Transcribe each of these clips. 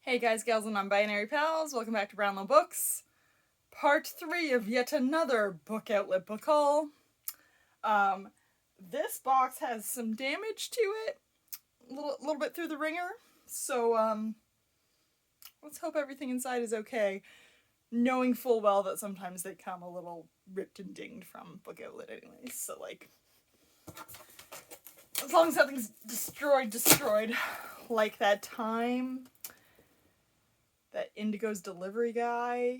Hey guys, gals, and non-binary pals, welcome back to Brownlow Books. Part 3 of yet another book outlet book haul. This box has some damage to it, a little bit through the ringer, so let's hope everything inside is okay, knowing full well that sometimes they come a little ripped and dinged from book outlet anyways, so like, as long as nothing's destroyed, like that time that Indigo's delivery guy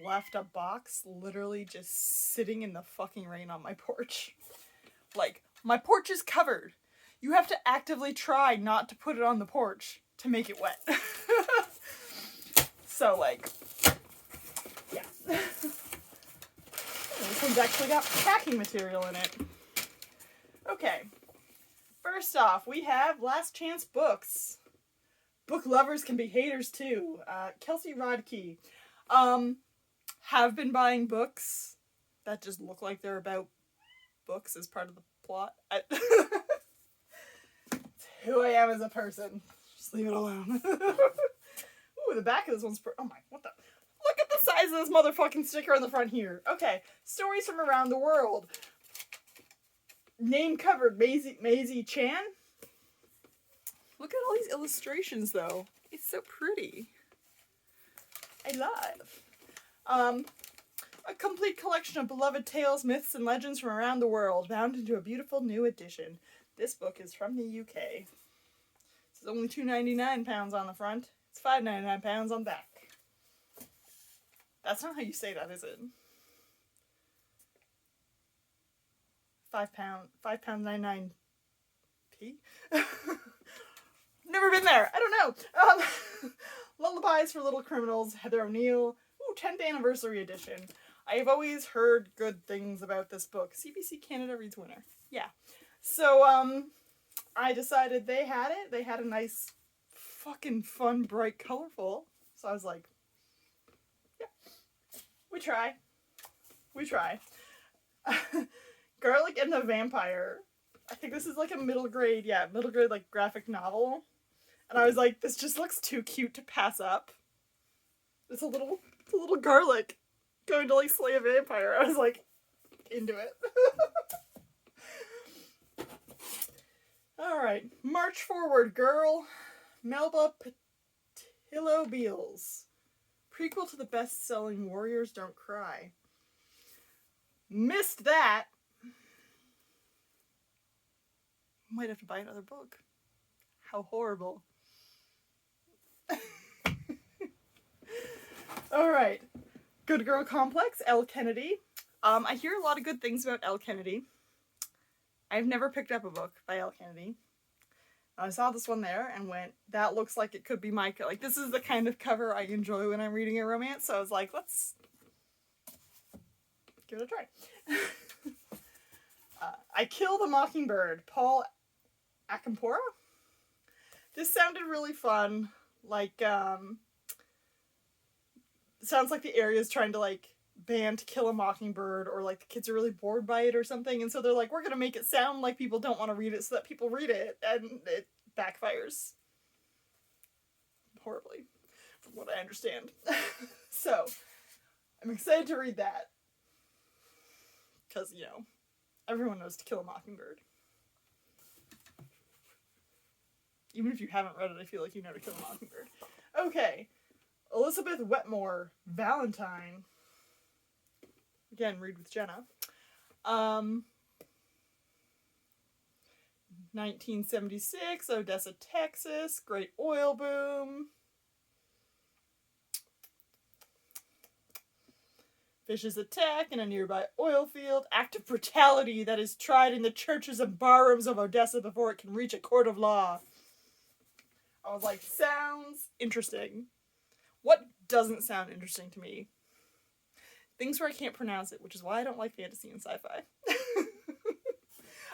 left a box literally just sitting in the fucking rain on my porch. Like, my porch is covered. You have to actively try not to put it on the porch to make it wet. So, like, yeah. This one's actually got packing material in it. Okay. First off, we have Last Chance Books. Book lovers can be haters too. Kelsey Rodkey. Have been buying books that just look like they're about books as part of the plot. It's who I am as a person. Just leave it alone. Ooh, the back of this one's oh my, what the? Look at the size of this motherfucking sticker on the front here. Okay, stories from around the world. Name covered, Maisie Chan. Look at all these illustrations, though. It's so pretty. I love. A complete collection of beloved tales, myths, and legends from around the world, bound into a beautiful new edition. This book is from the UK. It's only £2.99 on the front. It's £5.99 on the back. That's not how you say that, is it? £5.99p? Never been there. I don't know. Lullabies for Little Criminals, Heather O'Neill. Ooh, 10th anniversary edition. I have always heard good things about this book. CBC Canada Reads winner. Yeah. So, I decided they had it. They had a nice, fucking fun, bright, colorful. So I was like, yeah, we try. Garlic and the Vampire. I think this is like a middle grade like graphic novel. And I was like, this just looks too cute to pass up. It's a little garlic going to like slay a vampire. I was like, into it. Alright, March Forward, Girl. Melba Patillo Beals. Prequel to the best-selling Warriors Don't Cry. Missed that. Might have to buy another book. How horrible. Alright. Good Girl Complex, Elle Kennedy. I hear a lot of good things about Elle Kennedy. I've never picked up a book by Elle Kennedy. I saw this one there and went, that looks like it could be my... Like, this is the kind of cover I enjoy when I'm reading a romance, so I was like, let's give it a try. I Kill the Mockingbird, Paul Akampora. This sounded really fun. Like, sounds like the area is trying to, like, ban To Kill a Mockingbird, or, like, the kids are really bored by it or something, and so they're like, we're gonna make it sound like people don't want to read it so that people read it, and it backfires. Horribly, from what I understand. So, I'm excited to read that. Because, you know, everyone knows To Kill a Mockingbird. Even if you haven't read it, I feel like you know To Kill a Mockingbird. Okay. Elizabeth Wetmore, Valentine. Again, read with Jenna. 1976, Odessa, Texas. Great oil boom. Fishes attack in a nearby oil field. Act of brutality that is tried in the churches and barrooms of Odessa before it can reach a court of law. I was like, sounds interesting. What doesn't sound interesting to me? Things where I can't pronounce it, which is why I don't like fantasy and sci-fi.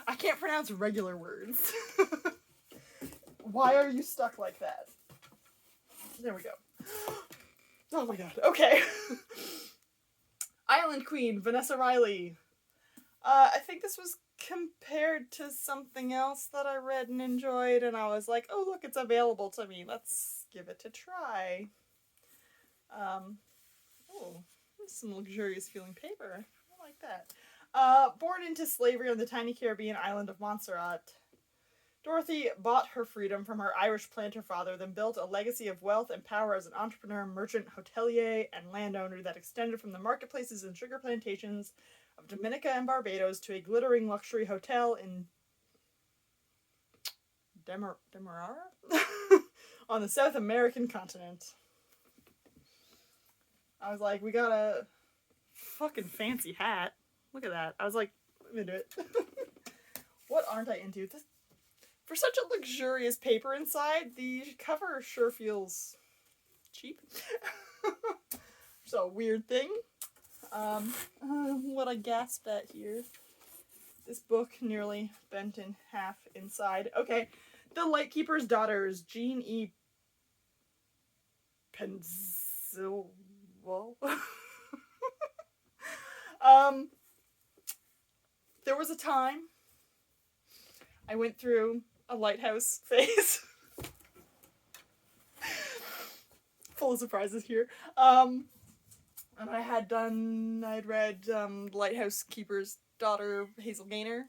I can't pronounce regular words. Why are you stuck like that? There we go. Oh my god. Okay. Island Queen, Vanessa Riley. I think this was compared to something else that I read and enjoyed, and I was like, oh look, it's available to me. Let's give it a try. Oh, some luxurious feeling paper. I like that. Born into slavery on the tiny Caribbean island of Montserrat, Dorothy bought her freedom from her Irish planter father, then built a legacy of wealth and power as an entrepreneur, merchant, hotelier, and landowner that extended from the marketplaces and sugar plantations of Dominica and Barbados to a glittering luxury hotel in Demerara on the South American continent. I was like, we got a fucking fancy hat. Look at that. I was like, I'm into it. What aren't I into? For such a luxurious paper inside, the cover sure feels cheap. So, weird thing. What I gasped at here. This book nearly bent in half inside. Okay, The Lightkeeper's Daughters, Jean E. Penzil. There was a time I went through a lighthouse phase. Full of surprises here. And I'd read Lighthouse Keeper's Daughter, Hazel Gaynor.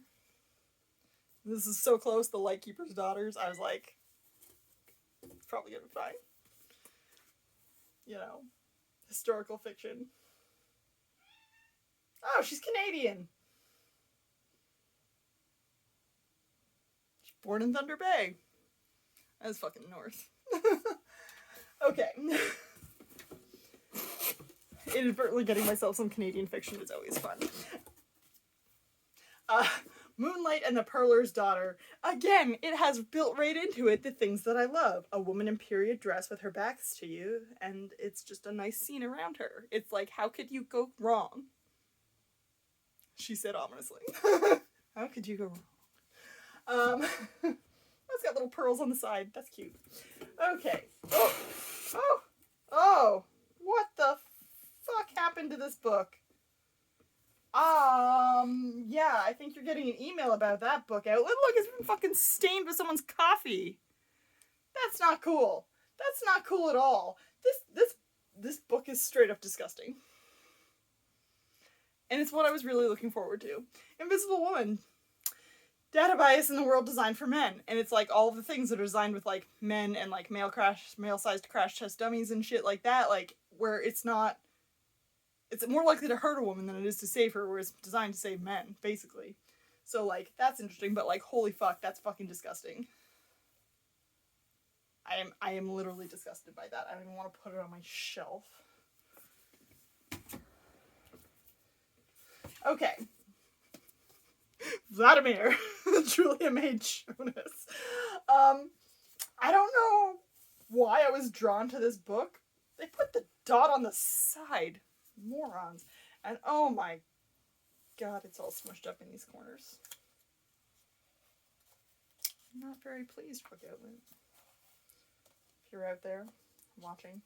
This is so close, The Lightkeeper's Daughters. I was like, it's probably gonna be fine. You know, historical fiction. Oh, she's Canadian. She's born in Thunder Bay. That's fucking north. Okay. Inadvertently getting myself some Canadian fiction is always fun. Moonlight and the Pearler's Daughter. Again, it has built right into it the things that I love. A woman in period dress with her backs to you, and it's just a nice scene around her. It's like, how could you go wrong? She said ominously. How could you go wrong? It's got little pearls on the side. That's cute. Okay. Oh! What the fuck happened to this book? Yeah, I think you're getting an email about that book outlet. Look, it's been fucking stained with someone's coffee. That's not cool. That's not cool at all. This book is straight up disgusting. And it's what I was really looking forward to. Invisible Woman. Data bias in the world designed for men. And it's like all of the things that are designed with like men and like male-sized crash test dummies and shit like that, like where it's more likely to hurt a woman than it is to save her, where it's designed to save men, basically. So like that's interesting, but like holy fuck, that's fucking disgusting. I am literally disgusted by that. I don't even want to put it on my shelf. Okay. Vladimir, Julia May Jonas. I don't know why I was drawn to this book. They put the dot on the side. Morons. And oh my god, it's all smushed up in these corners. I'm not very pleased, book outlet. If you're out there watching.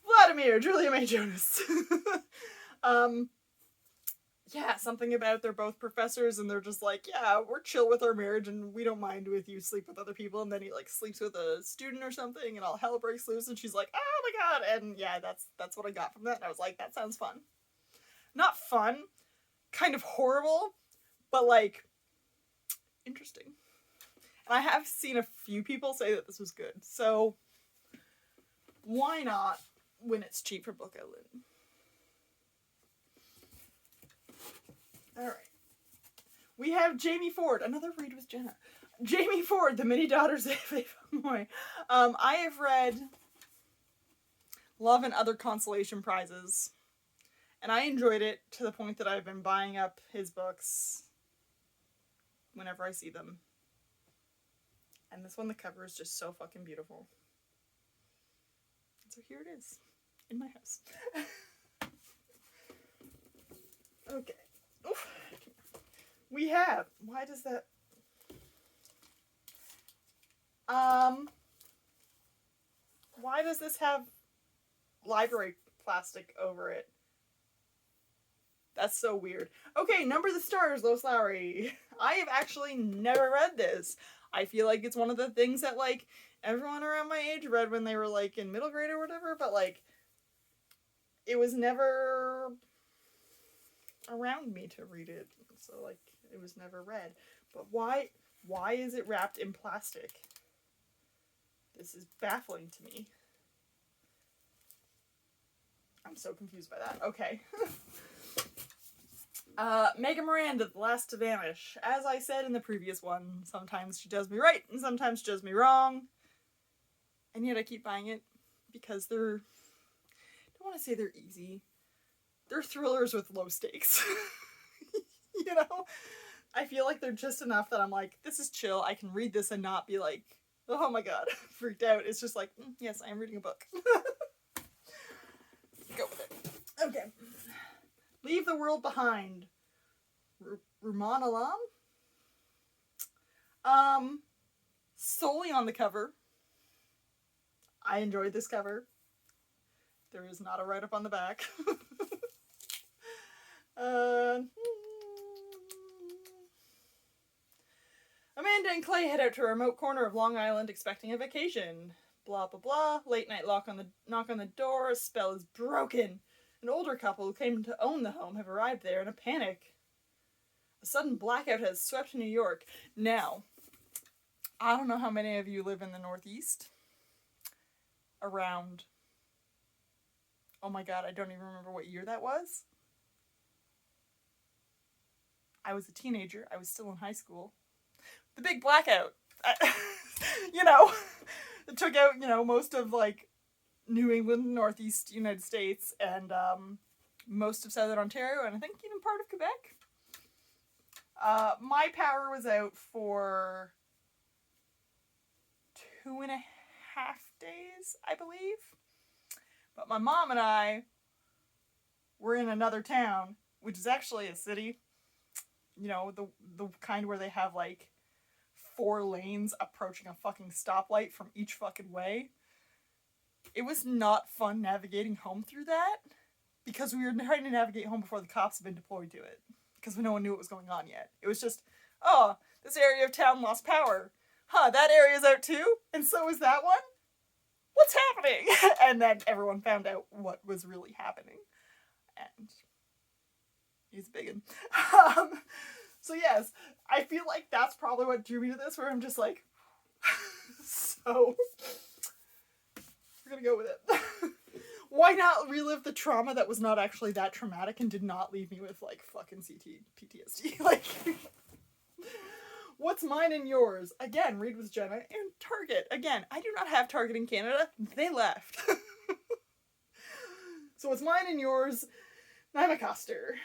Vladimir, Julia May Jonas. Yeah, something about they're both professors and they're just like, yeah, we're chill with our marriage and we don't mind if you sleep with other people, and then he like sleeps with a student or something and all hell breaks loose and she's like, oh my god, and yeah, that's what I got from that, and I was like, that sounds fun. Not fun, kind of horrible, but like interesting. And I have seen a few people say that this was good, so why not when it's cheap for book outlet? Alright. We have Jamie Ford, another read with Jenna. Jamie Ford, The Many Daughters of Eva Moy. I have read Love and Other Consolation Prizes, and I enjoyed it to the point that I've been buying up his books whenever I see them. And this one, the cover is just so fucking beautiful. And so here it is, in my house. Okay. Oof. We have, why does that, why does this have library plastic over it? That's so weird. Okay, Number the Stars, Lois Lowry. I have actually never read this. I feel like it's one of the things that, like, everyone around my age read when they were, like, in middle grade or whatever, but, like, it was never around me to read it. So, like, it was never read. But why is it wrapped in plastic? This is baffling to me. I'm so confused by that. Okay. Megan Miranda, The Last to Vanish. As I said in the previous one, sometimes she does me right and sometimes she does me wrong. And yet I keep buying it because I don't want to say they're easy. They're thrillers with low stakes. You know? I feel like they're just enough that I'm like, this is chill. I can read this and not be like, oh my god, freaked out. It's just like, yes, I am reading a book. Go with it. Okay. Leave the World Behind. Rumaan Alam? Solely on the cover. I enjoyed this cover. There is not a write-up on the back. Amanda and Clay head out to a remote corner of Long Island expecting a vacation. Blah, blah, blah. Late night knock on the door. A spell is broken. An older couple who claim to own the home have arrived there in a panic. A sudden blackout has swept New York. Now, I don't know how many of you live in the Northeast. Around... Oh my god, I don't even remember what year that was. I was a teenager. I was still in high school. The big blackout. It took out, most of, like, New England, Northeast United States, and most of Southern Ontario, and I think even part of Quebec. My power was out for 2.5 days, I believe. But my mom and I were in another town, which is actually a city. The kind where they have, like, 4 lanes approaching a fucking stoplight from each fucking way. It was not fun navigating home through that, because we were trying to navigate home before the cops had been deployed to it, because no one knew what was going on yet. It was just, oh, this area of town lost power. Huh, that area's out too? And so is that one? What's happening? And then everyone found out what was really happening. And he's a biggin. So yes, I feel like that's probably what drew me to this, where I'm just like, so, we're gonna go with it. Why not relive the trauma that was not actually that traumatic and did not leave me with, like, fucking PTSD? Like, what's mine and yours? Again, read with Jenna. And Target. Again, I do not have Target in Canada. They left. So what's mine and yours? Naima Coster,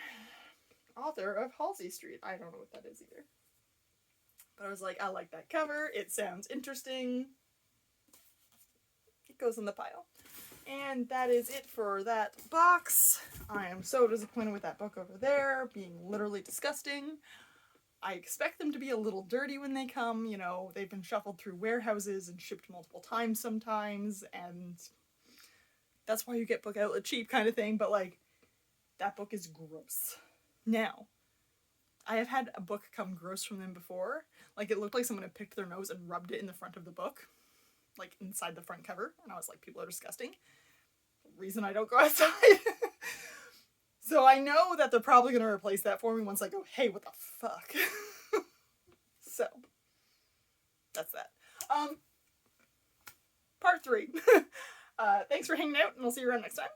author of Halsey Street. I don't know what that is either. But I was like, I like that cover. It sounds interesting. It goes in the pile. And that is it for that box. I am so disappointed with that book over there, being literally disgusting. I expect them to be a little dirty when they come. They've been shuffled through warehouses and shipped multiple times sometimes, and that's why you get book outlet cheap kind of thing, but, like, that book is gross. Now, I have had a book come gross from them before. Like, it looked like someone had picked their nose and rubbed it in the front of the book. Like, inside the front cover. And I was like, people are disgusting. Reason I don't go outside. So I know that they're probably going to replace that for me once I go, hey, what the fuck? So, that's that. Part 3. Thanks for hanging out, and I'll see you around next time.